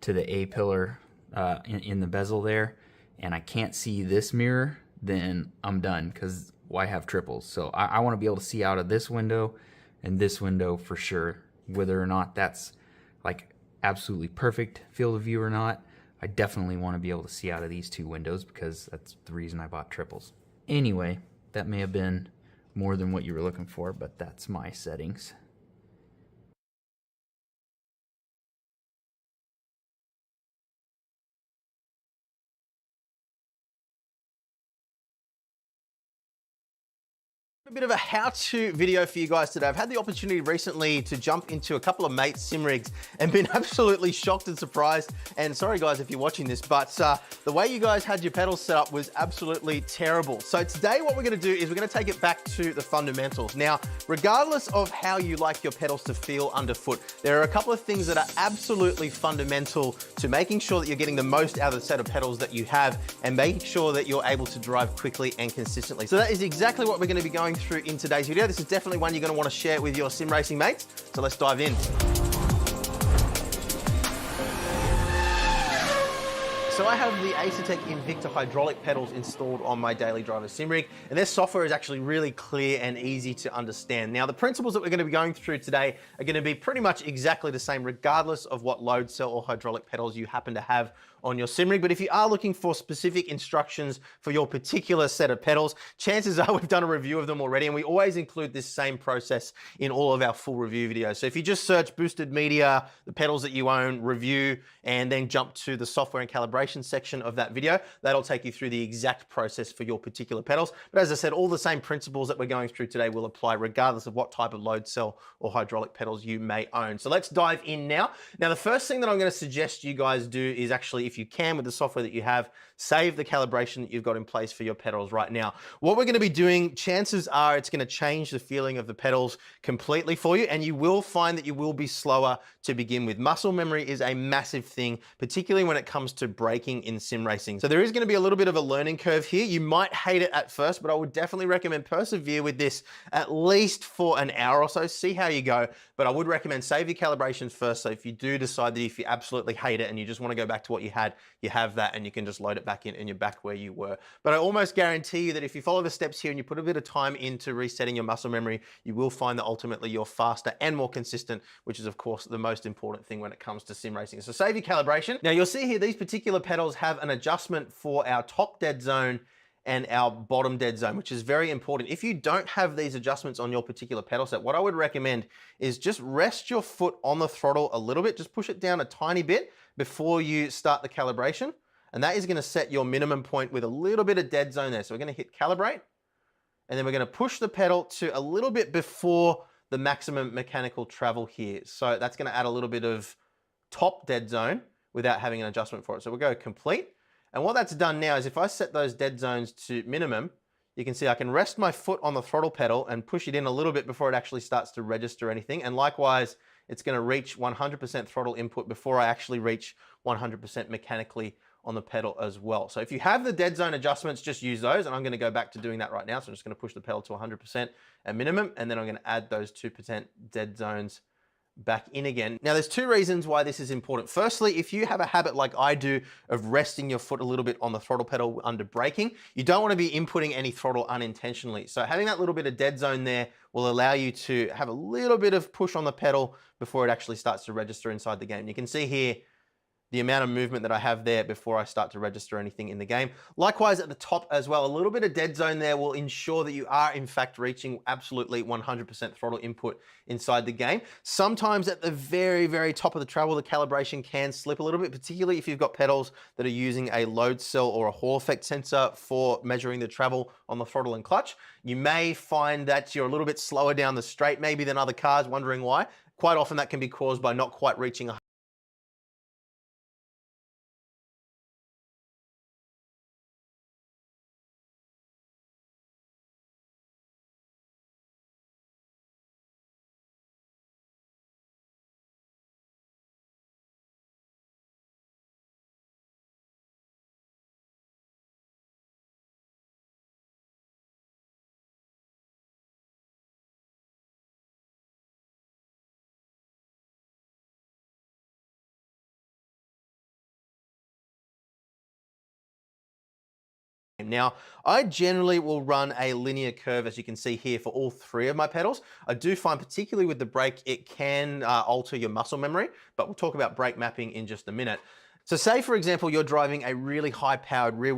to the A-pillar in the bezel there, and I can't see this mirror, then I'm done, because why have triples? So I want to be able to see out of this window and this window for sure. Whether or not that's like absolutely perfect field of view or not, I definitely want to be able to see out of these two windows, because that's the reason I bought triples. Anyway, that may have been more than what you were looking for, but that's my settings. A bit of a how-to video for you guys today. I've had the opportunity recently to jump into a couple of mates' sim rigs and been absolutely shocked and surprised. And sorry guys if you're watching this, but the way you guys had your pedals set up was absolutely terrible. So today what we're gonna do is we're gonna take it back to the fundamentals. Now, regardless of how you like your pedals to feel underfoot, there are a couple of things that are absolutely fundamental to making sure that you're getting the most out of the set of pedals that you have and making sure that you're able to drive quickly and consistently. So that is exactly what we're gonna be going through in today's video. This is definitely one you're going to want to share with your sim racing mates. So let's dive in. So I have the Acertec Invicta hydraulic pedals installed on my daily driver sim rig, and their software is actually really clear and easy to understand. Now, the principles that we're going to be going through today are going to be pretty much exactly the same regardless of what load cell or hydraulic pedals you happen to have on your sim rig. But if you are looking for specific instructions for your particular set of pedals, chances are we've done a review of them already, and we always include this same process in all of our full review videos. So if you just search boosted media, the pedals that you own, review, and then jump to the software and calibration section of that video, that'll take you through the exact process for your particular pedals. But as I said, all the same principles that we're going through today will apply regardless of what type of load cell or hydraulic pedals you may own. So let's dive in now. Now, the first thing that I'm going to suggest you guys do is actually, if you can, with the software that you have, save the calibration that you've got in place for your pedals right now. What we're going to be doing, chances are it's going to change the feeling of the pedals completely for you, and you will find that you will be slower to begin with. Muscle memory is a massive thing, particularly when it comes to braking in sim racing. So there is going to be a little bit of a learning curve here. You might hate it at first, but I would definitely recommend persevere with this at least for an hour or so. See how you go. But I would recommend save your calibrations first. So if you do decide that if you absolutely hate it and you just want to go back to what you had, you have that and you can just load it back in and you're back where you were. But I almost guarantee you that if you follow the steps here and you put a bit of time into resetting your muscle memory, you will find that ultimately you're faster and more consistent, which is of course the most important thing when it comes to sim racing. So save your calibration. Now you'll see here, these particular pedals have an adjustment for our top dead zone and our bottom dead zone, which is very important. If you don't have these adjustments on your particular pedal set, what I would recommend is just rest your foot on the throttle a little bit, just push it down a tiny bit before you start the calibration. And that is gonna set your minimum point with a little bit of dead zone there. So we're gonna hit calibrate, and then we're gonna push the pedal to a little bit before the maximum mechanical travel here. So that's gonna add a little bit of top dead zone without having an adjustment for it. So we'll go complete. And what that's done now is if I set those dead zones to minimum, you can see I can rest my foot on the throttle pedal and push it in a little bit before it actually starts to register anything. And likewise, it's going to reach 100% throttle input before I actually reach 100% mechanically on the pedal as well. So if you have the dead zone adjustments, just use those. And I'm going to go back to doing that right now. So I'm just going to push the pedal to 100% at minimum. And then I'm going to add those 2% dead zones back in again. Now there's two reasons why this is important. Firstly, if you have a habit like I do of resting your foot a little bit on the throttle pedal under braking, you don't want to be inputting any throttle unintentionally. So having that little bit of dead zone there will allow you to have a little bit of push on the pedal before it actually starts to register inside the game. You can see here the amount of movement that I have there before I start to register anything in the game. Likewise at the top as well, a little bit of dead zone there will ensure that you are in fact reaching absolutely 100% throttle input inside the game. Sometimes at the very, very top of the travel, the calibration can slip a little bit, particularly if you've got pedals that are using a load cell or a Hall effect sensor for measuring the travel on the throttle and clutch. You may find that you're a little bit slower down the straight maybe than other cars, wondering why. Quite often that can be caused by not quite reaching Now, I generally will run a linear curve, as you can see here, for all 3 of my pedals. I do find, particularly with the brake, it can alter your muscle memory, but we'll talk about brake mapping in just a minute. So say, for example, you're driving a really high-powered rear